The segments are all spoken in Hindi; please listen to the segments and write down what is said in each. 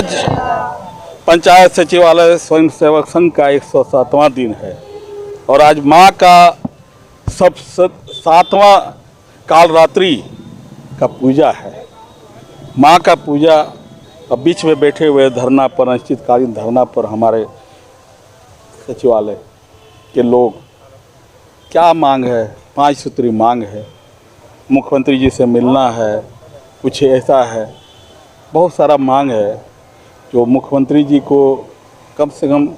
आज पंचायत सचिवालय स्वयं सेवक संघ का 107वां दिन है और आज माँ का सब 7वां कालरात्रि का पूजा है। माँ का पूजा अब बीच में बैठे हुए धरना पर, अनिश्चितकालीन धरना पर हमारे सचिवालय के लोग, क्या मांग है? 5 सूत्री मांग है, मुख्यमंत्री जी से मिलना है, कुछ ऐसा है, बहुत सारा मांग है जो मुख्यमंत्री जी को कम से कम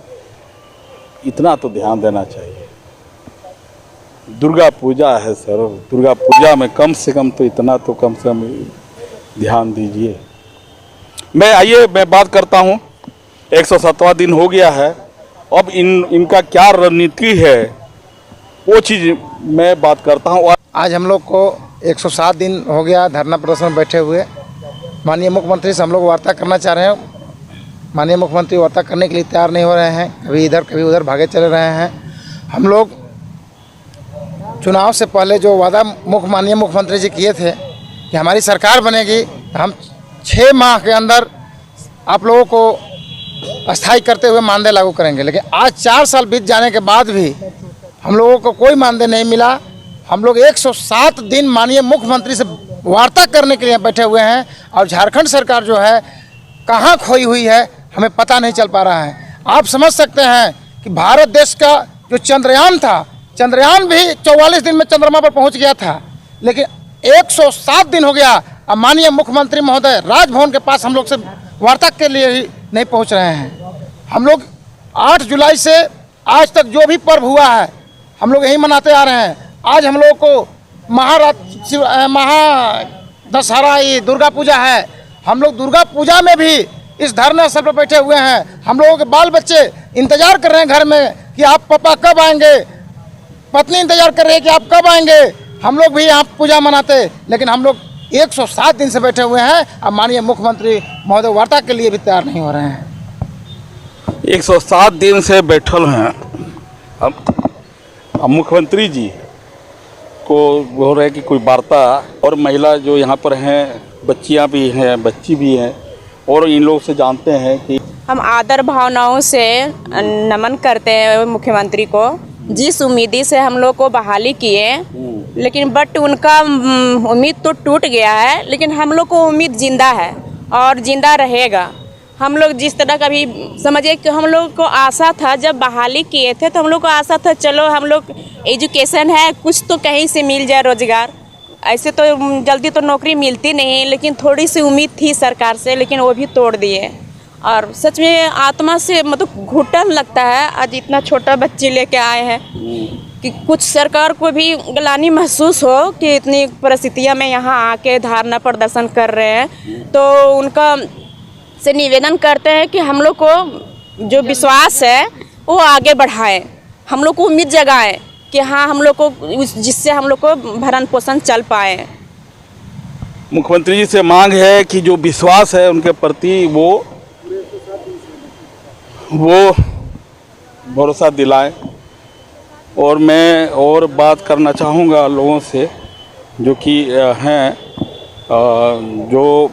इतना तो ध्यान देना चाहिए। दुर्गा पूजा है सर, दुर्गा पूजा में कम से कम तो इतना तो कम से कम ध्यान दीजिए। आइए मैं बात करता हूँ, 107वां दिन हो गया है, अब इनका क्या रणनीति है वो चीज़ मैं बात करता हूँ। आज हम लोग को 107 दिन हो गया धरना प्रदर्शन में बैठे हुए। माननीय मुख्यमंत्री से हम लोग वार्ता करना चाह रहे हैं। माननीय मुख्यमंत्री वार्ता करने के लिए तैयार नहीं हो रहे हैं, कभी इधर कभी उधर भागे चले रहे हैं। हम लोग चुनाव से पहले जो वादा माननीय मुख्यमंत्री जी किए थे कि हमारी सरकार बनेगी, हम 6 माह के अंदर आप लोगों को अस्थायी करते हुए मानदेय लागू करेंगे। लेकिन आज 4 साल बीत जाने के बाद भी हम लोगों को कोई मानदेय नहीं मिला। हम लोग 107 दिन माननीय मुख्यमंत्री से वार्ता करने के लिए बैठे हुए हैं और झारखंड सरकार जो है कहाँ खोई हुई है हमें पता नहीं चल पा रहा है। आप समझ सकते हैं कि भारत देश का जो चंद्रयान था, चंद्रयान भी 44 दिन में चंद्रमा पर पहुंच गया था, लेकिन 107 दिन हो गया। अब माननीय मुख्यमंत्री महोदय राजभवन के पास हम लोग से वार्ता के लिए ही नहीं पहुंच रहे हैं। हम लोग 8 जुलाई से आज तक जो भी पर्व हुआ है हम लोग यही मनाते आ रहे हैं। आज हम लोग को दशहरा ये दुर्गा पूजा है। हम लोग दुर्गा पूजा में भी इस धरना स्थल पर बैठे हुए हैं। हम लोगों के बाल बच्चे इंतजार कर रहे हैं घर में कि आप पापा कब आएंगे, पत्नी इंतजार कर रही है कि आप कब आएंगे। हम लोग भी यहाँ पूजा मनाते, लेकिन हम लोग 107 दिन से बैठे हुए हैं। अब माननीय मुख्यमंत्री महोदय वार्ता के लिए भी तैयार नहीं हो रहे हैं। 107 दिन से बैठल हैं। अब मुख्यमंत्री जी को बोल रहे हैं कि कोई वार्ता, और महिला जो यहाँ पर हैं, बच्चियाँ भी हैं, बच्ची भी हैं, और इन लोग से जानते हैं कि हम आदर भावनाओं से नमन करते हैं मुख्यमंत्री को। जिस उम्मीदी से हम लोग को बहाली किए, लेकिन बट उनका उम्मीद तो टूट गया है, लेकिन हम लोग को उम्मीद जिंदा है और जिंदा रहेगा। हम लोग जिस तरह का भी समझिए कि हम लोग को आशा था, जब बहाली किए थे तो हम लोग को आशा था चलो हम लोग एजुकेशन है, कुछ तो कहीं से मिल जाए रोजगार। ऐसे तो जल्दी तो नौकरी मिलती नहीं, लेकिन थोड़ी सी उम्मीद थी सरकार से, लेकिन वो भी तोड़ दिए। और सच में आत्मा से मतलब घुटन लगता है। आज इतना छोटा बच्चे लेके आए हैं कि कुछ सरकार को भी ग्लानि महसूस हो कि इतनी परिस्थितियों में यहाँ आके धरना प्रदर्शन कर रहे हैं। तो उनका से निवेदन करते हैं कि हम लोग को जो विश्वास है वो आगे बढ़ाएं, हम लोग को उम्मीद जगाएं कि हाँ हम लोग को, जिससे हम लोग को भरण पोषण चल पाए। मुख्यमंत्री जी से मांग है कि जो विश्वास है उनके प्रति वो भरोसा दिलाएं। और मैं और बात करना चाहूँगा लोगों से जो कि हैं, जो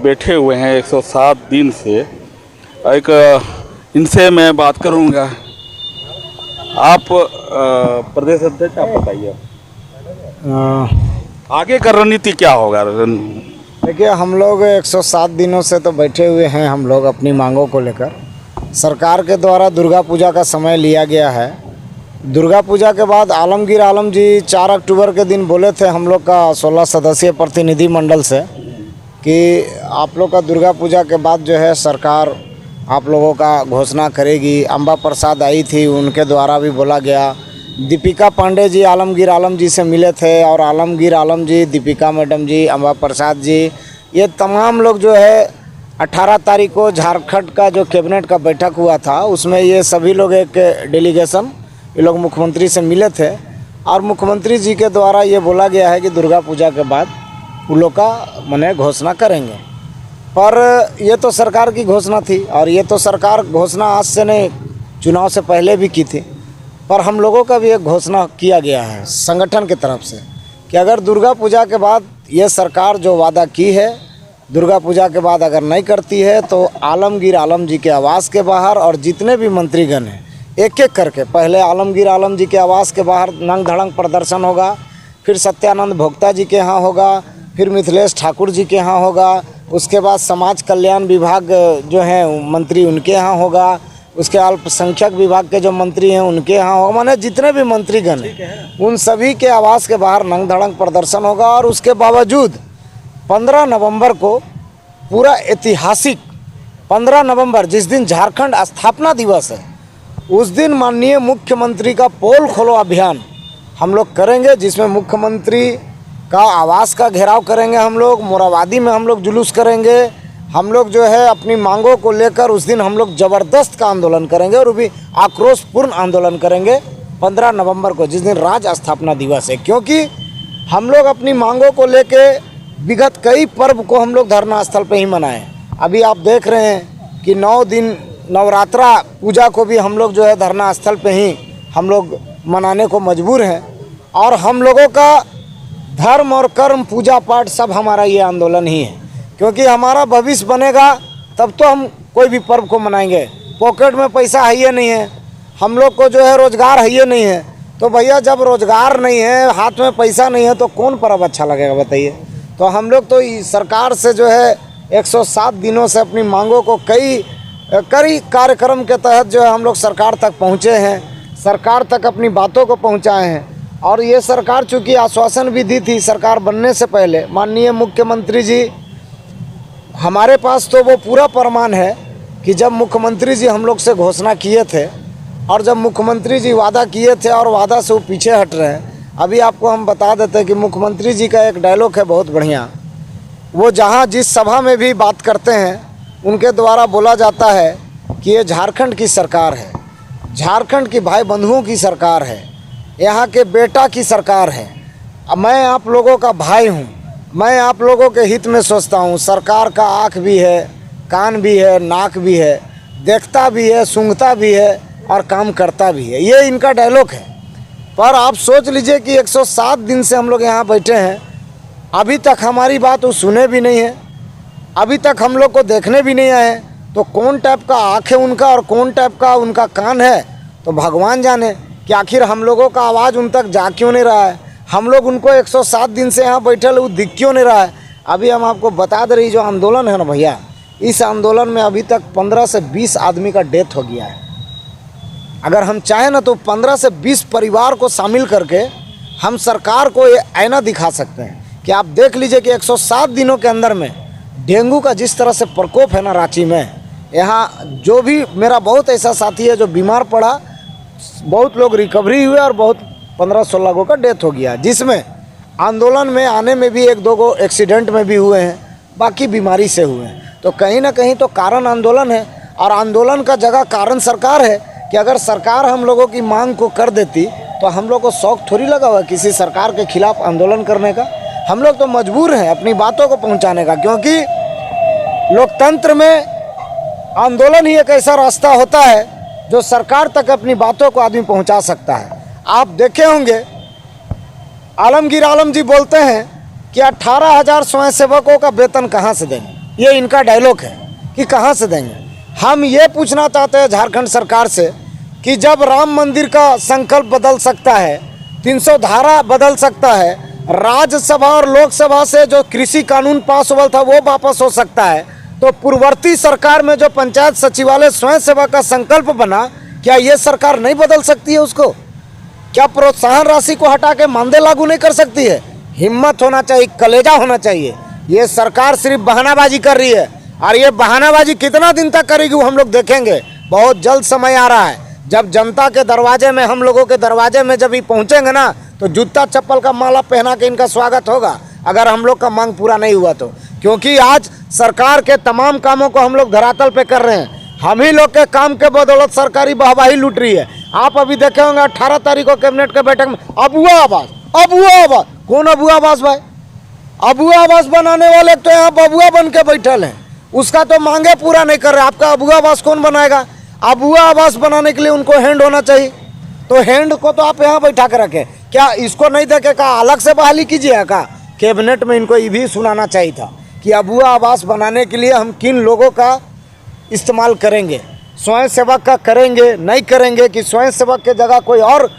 बैठे हुए हैं 107 दिन से, एक इनसे मैं बात करूँगा। आप प्रदेश अध्यक्ष, आप बताइए आगे का रणनीति क्या होगा? देखिए, हम लोग 107 दिनों से तो बैठे हुए हैं। हम लोग अपनी मांगों को लेकर सरकार के द्वारा दुर्गा पूजा का समय लिया गया है। दुर्गा पूजा के बाद आलमगीर आलम जी 4 अक्टूबर के दिन बोले थे हम लोग का 16 सदस्यीय प्रतिनिधि मंडल से कि आप लोग का दुर्गा पूजा के बाद जो है सरकार आप लोगों का घोषणा करेगी। अम्बा प्रसाद आई थी, उनके द्वारा भी बोला गया। दीपिका पांडे जी आलमगीर आलम जी से मिले थे, और आलमगीर आलम जी, दीपिका मैडम जी, अम्बा प्रसाद जी, ये तमाम लोग जो है 18 तारीख को झारखंड का जो कैबिनेट का बैठक हुआ था उसमें ये सभी लोग एक डेलीगेशन ये लोग मुख्यमंत्री से मिले थे। और मुख्यमंत्री जी के द्वारा ये बोला गया है कि दुर्गा पूजा के बाद उन लोग का मने घोषणा करेंगे। पर ये तो सरकार की घोषणा थी, और ये तो सरकार घोषणा आज से नहीं, चुनाव से पहले भी की थी। पर हम लोगों का भी एक घोषणा किया गया है संगठन की तरफ से कि अगर दुर्गा पूजा के बाद ये सरकार जो वादा की है, दुर्गा पूजा के बाद अगर नहीं करती है तो आलमगीर आलम जी के आवास के बाहर और जितने भी मंत्रीगण हैं एक एक करके पहले आलमगीर आलम जी के आवास के बाहर नंग धड़ंग प्रदर्शन होगा, फिर सत्यानंद भोक्ता जी के यहाँ होगा, फिर मिथिलेश ठाकुर जी के यहाँ होगा, उसके बाद समाज कल्याण विभाग जो हैं मंत्री उनके यहाँ होगा, उसके अल्पसंख्यक विभाग के जो मंत्री हैं उनके यहाँ होगा, माने जितने भी मंत्रीगण हैं उन सभी के आवास के बाहर नंग धड़ंग प्रदर्शन होगा। और उसके बावजूद 15 नवंबर को पूरा ऐतिहासिक 15 नवंबर जिस दिन झारखंड स्थापना दिवस है उस दिन माननीय मुख्यमंत्री का पोल खोलो अभियान हम लोग करेंगे, जिसमें मुख्यमंत्री का आवास का घेराव करेंगे, हम लोग मोराबादी में हम लोग जुलूस करेंगे, हम लोग जो है अपनी मांगों को लेकर उस दिन हम लोग ज़बरदस्त का आंदोलन करेंगे और वो भी आक्रोशपूर्ण आंदोलन करेंगे 15 नवंबर को जिस दिन राज्य स्थापना दिवस है। क्योंकि हम लोग अपनी मांगों को लेके विगत कई पर्व को हम लोग धरना स्थल पे ही मनाए। अभी आप देख रहे हैं कि 9 दिन नवरात्रा पूजा को भी हम लोग जो है धरना स्थल पे ही हम लोग मनाने को मजबूर हैं। और हम लोगों का धर्म और कर्म पूजा पाठ सब हमारा ये आंदोलन ही है, क्योंकि हमारा भविष्य बनेगा तब तो हम कोई भी पर्व को मनाएंगे। पॉकेट में पैसा है ही नहीं है, हम लोग को जो है रोज़गार है ही नहीं है, तो भैया जब रोज़गार नहीं है, हाथ में पैसा नहीं है तो कौन पर्व अच्छा लगेगा बताइए। तो हम लोग तो सरकार से जो है 107 दिनों से अपनी मांगों को कई कार्यक्रम के तहत जो है हम लोग सरकार तक पहुँचे हैं, सरकार तक अपनी बातों को पहुँचाए हैं। और ये सरकार चूँकि आश्वासन भी दी थी सरकार बनने से पहले, माननीय मुख्यमंत्री जी हमारे पास तो वो पूरा प्रमाण है कि जब मुख्यमंत्री जी हम लोग से घोषणा किए थे और जब मुख्यमंत्री जी वादा किए थे और वादा से वो पीछे हट रहे हैं। अभी आपको हम बता देते हैं कि मुख्यमंत्री जी का एक डायलॉग है बहुत बढ़िया, वो जहाँ जिस सभा में भी बात करते हैं उनके द्वारा बोला जाता है कि ये झारखंड की सरकार है, झारखंड की भाई बंधुओं की सरकार है, यहाँ के बेटा की सरकार है, मैं आप लोगों का भाई हूँ, मैं आप लोगों के हित में सोचता हूँ। सरकार का आँख भी है, कान भी है, नाक भी है, देखता भी है, सूंघता भी है और काम करता भी है, ये इनका डायलॉग है। पर आप सोच लीजिए कि 107 दिन से हम लोग यहाँ बैठे हैं, अभी तक हमारी बात वो सुने भी नहीं है, अभी तक हम लोग को देखने भी नहीं आए। तो कौन टाइप का आँख है उनका और कौन टाइप का उनका कान है तो भगवान जाने कि आखिर हम लोगों का आवाज़ उन तक जा क्यों नहीं रहा है। हम लोग उनको 107 दिन से यहाँ बैठे वो दिख क्यों नहीं रहा है। अभी हम आपको बता दे रही जो आंदोलन है ना भैया, इस आंदोलन में अभी तक 15 से 20 आदमी का डेथ हो गया है। अगर हम चाहें ना तो 15 से 20 परिवार को शामिल करके हम सरकार को ये आईना दिखा सकते हैं कि आप देख लीजिए कि 107 दिनों के अंदर में डेंगू का जिस तरह से प्रकोप है ना रांची में, यहाँ जो भी मेरा बहुत ऐसा साथी है जो बीमार पड़ा, बहुत लोग रिकवरी हुए और बहुत 15-16 लोगों का डेथ हो गया, जिसमें आंदोलन में आने में भी 1-2 गो एक्सीडेंट में भी हुए हैं, बाकी बीमारी से हुए हैं। तो कहीं ना कहीं तो कारण आंदोलन है और आंदोलन का जगह कारण सरकार है कि अगर सरकार हम लोगों की मांग को कर देती तो हम लोग को शौक थोड़ी लगा हुआ किसी सरकार के खिलाफ आंदोलन करने का। हम लोग तो मजबूर हैं अपनी बातों को पहुंचाने का, क्योंकि लोकतंत्र में आंदोलन ही एक ऐसा रास्ता होता है जो सरकार तक अपनी बातों को आदमी पहुंचा सकता है। आप देखे होंगे आलमगीर आलम जी बोलते हैं कि 18,000 स्वयंसेवकों का वेतन कहाँ से देंगे, ये इनका डायलॉग है कि कहाँ से देंगे। हम ये पूछना चाहते हैं झारखंड सरकार से कि जब राम मंदिर का संकल्प बदल सकता है, 300 धारा बदल सकता है, राज्यसभा और लोकसभा से जो कृषि कानून पास हुआ था वो वापस हो सकता है, तो पूर्ववर्ती सरकार में जो पंचायत सचिवालय स्वयंसेवक का संकल्प बना, क्या ये सरकार नहीं बदल सकती है उसको? क्या प्रोत्साहन राशि को हटा के मानदेय लागू नहीं कर सकती है? हिम्मत होना चाहिए, कलेजा होना चाहिए। ये सरकार सिर्फ बहानाबाजी कर रही है और ये बहानाबाजी कितना दिन तक करेगी वो हम लोग देखेंगे। बहुत जल्द समय आ रहा है जब जनता के दरवाजे में, हम लोगों के दरवाजे में जब ये पहुँचेंगे ना तो जूता चप्पल का माला पहना के इनका स्वागत होगा, अगर हम लोग का मांग पूरा नहीं हुआ तो। क्योंकि आज सरकार के तमाम कामों को हम लोग धरातल पे कर रहे हैं, हम ही लोग के काम के बदौलत सरकारी वाहवाही लूट रही है। आप अभी देखे होंगे 18 तारीख को कैबिनेट के बैठक में अबुआ आवास, अबुआ आवास, कौन अबुआ आवास भाई? अबुआ आवास बनाने वाले तो यहाँ बबुआ बन के बैठल हैं, उसका तो मांगे पूरा नहीं कर रहे। आपका अबुआ आवास कौन बनाएगा? अबुआ आवास बनाने के लिए उनको हैंड होना चाहिए, तो हैंड को तो आप यहाँ बैठा के रखें। क्या इसको नहीं देखे का अलग से बहाली कीजिए का? कैबिनेट में इनको ये भी सुनाना चाहिए था कि अबुआ आवास बनाने के लिए हम किन लोगों का इस्तेमाल करेंगे, स्वयं सेवक का करेंगे नहीं करेंगे, कि स्वयं सेवक के जगह कोई और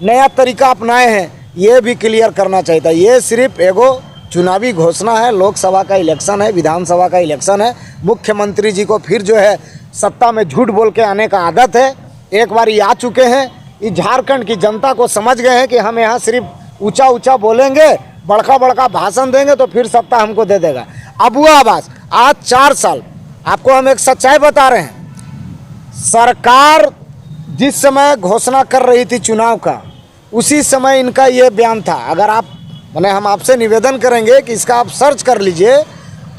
नया तरीका अपनाए हैं, ये भी क्लियर करना चाहिए था। ये सिर्फ एगो चुनावी घोषणा है, लोकसभा का इलेक्शन है, विधानसभा का इलेक्शन है। मुख्यमंत्री जी को फिर जो है सत्ता में झूठ बोल के आने का आदत है। एक बार ये आ चुके हैं, इस झारखंड की जनता को समझ गए हैं कि हम यहाँ सिर्फ ऊंचा ऊंचा बोलेंगे, बड़का बड़का भाषण देंगे तो फिर सत्ता हमको दे देगा। अबुआ आवास आज 4 साल, आपको हम एक सच्चाई बता रहे हैं, सरकार जिस समय घोषणा कर रही थी चुनाव का, उसी समय इनका ये बयान था। अगर आप हम आपसे निवेदन करेंगे कि इसका आप सर्च कर लीजिए।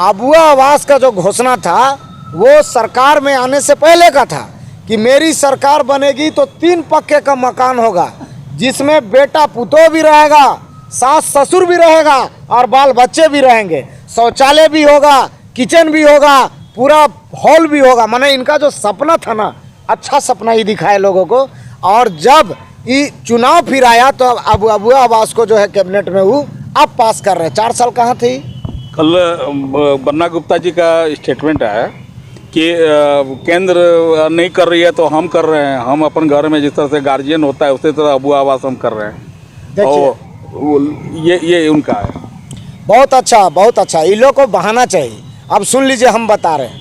अबुआ आवास का जो घोषणा था वो सरकार में आने से पहले का था कि मेरी सरकार बनेगी तो 3 पक्के का मकान होगा, जिसमें बेटा पुतोह भी रहेगा, सास ससुर भी रहेगा और बाल बच्चे भी रहेंगे, शौचालय भी होगा, किचन भी होगा, पूरा हॉल भी होगा। माने इनका जो सपना था ना, अच्छा सपना ही दिखाए लोगों को। और जब ये चुनाव फिर आया तो अब अबुआ आवास को जो है कैबिनेट में वो अब पास कर रहे हैं। 4 साल कहाँ थी। कल बन्ना गुप्ता जी का स्टेटमेंट आया कि केंद्र नहीं कर रही है तो हम कर रहे हैं, हम अपन घर में जिस तरह से गार्जियन होता है उसी तरह अबुआ आवास हम कर रहे हैं। और ये उनका है। बहुत अच्छा, बहुत अच्छा। इन लोग को बहाना चाहिए। अब सुन लीजिए, हम बता रहे हैं,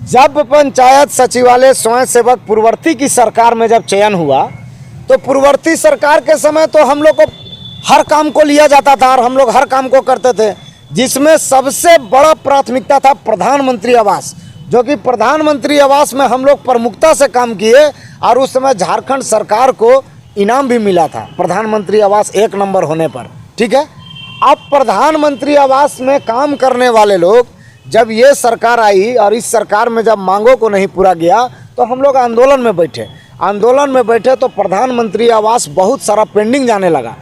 जब पंचायत सचिवालय स्वयं सेवक पूर्ववर्ती की सरकार में जब चयन हुआ तो पूर्ववर्ती सरकार के समय तो हम लोग को हर काम को लिया जाता था और हम लोग हर काम को करते थे, जिसमें सबसे बड़ा प्राथमिकता था प्रधानमंत्री आवास, जो कि प्रधानमंत्री आवास में हम लोग प्रमुखता से काम किए और उस समय झारखंड सरकार को इनाम भी मिला था प्रधानमंत्री आवास 1 नंबर होने पर। ठीक है। अब प्रधानमंत्री आवास में काम करने वाले लोग, जब ये सरकार आई और इस सरकार में जब मांगों को नहीं पूरा गया तो हम लोग आंदोलन में बैठे तो प्रधानमंत्री आवास बहुत सारा पेंडिंग जाने लगा।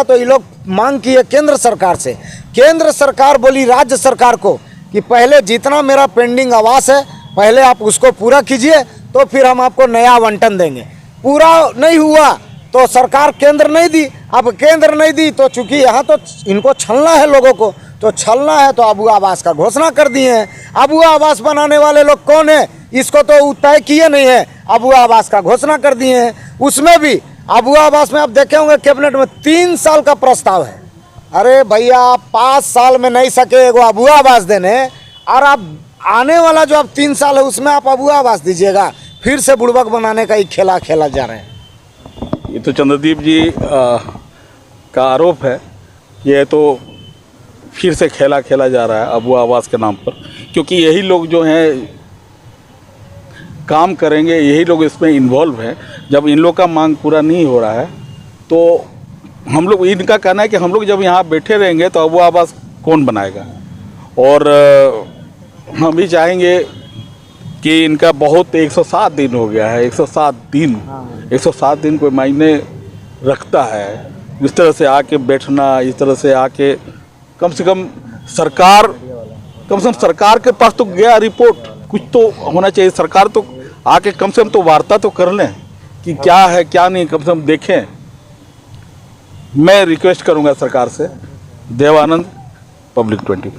तो ये लोग मांग किए केंद्र सरकार से। केंद्र सरकार बोली राज्य सरकार को कि पहले जितना मेरा पेंडिंग आवास है पहले आप उसको पूरा कीजिए, तो फिर हम आपको नया आवंटन देंगे। पूरा नहीं हुआ तो सरकार केंद्र नहीं दी। अब केंद्र नहीं दी तो चूंकि यहाँ तो इनको छलना है लोगों को, तो छलना है तो अबुआ आवास का घोषणा कर दिए हैं। अबुआ आवास बनाने वाले लोग कौन है, इसको तो तय किए नहीं है, अबुआ आवास का घोषणा कर दिए हैं। उसमें भी अबुआ आवास में आप देखे होंगे कैबिनेट में 3 साल का प्रस्ताव है। अरे भैया, आप 5 साल में नहीं सके एगो अबुआ आवास देने, और आप आने वाला जो आप 3 साल है उसमें आप अबुआ आवास दीजिएगा, फिर से बुड़बक बनाने का ही खेला जा रहे हैं। ये तो चंद्रदीप जी का आरोप है, ये तो फिर से खेला जा रहा है अबुआ आवास के नाम पर, क्योंकि यही लोग जो हैं काम करेंगे, यही लोग इसमें इन्वॉल्व हैं। जब इन लोग का मांग पूरा नहीं हो रहा है तो हम लोग, इनका कहना है कि हम लोग जब यहाँ बैठे रहेंगे तो अबुआ आवास कौन बनाएगा। और हम भी चाहेंगे कि इनका बहुत 107 दिन हो गया है, 107 दिन कोई मायने रखता है। इस तरह से आके बैठना, इस तरह से आके कम से कम सरकार के पास तो गया रिपोर्ट, कुछ तो होना चाहिए। सरकार तो आके कम से कम तो वार्ता तो कर लें कि क्या है क्या नहीं, कम से कम देखें। मैं रिक्वेस्ट करूंगा सरकार से। देवानंद, पब्लिक 24।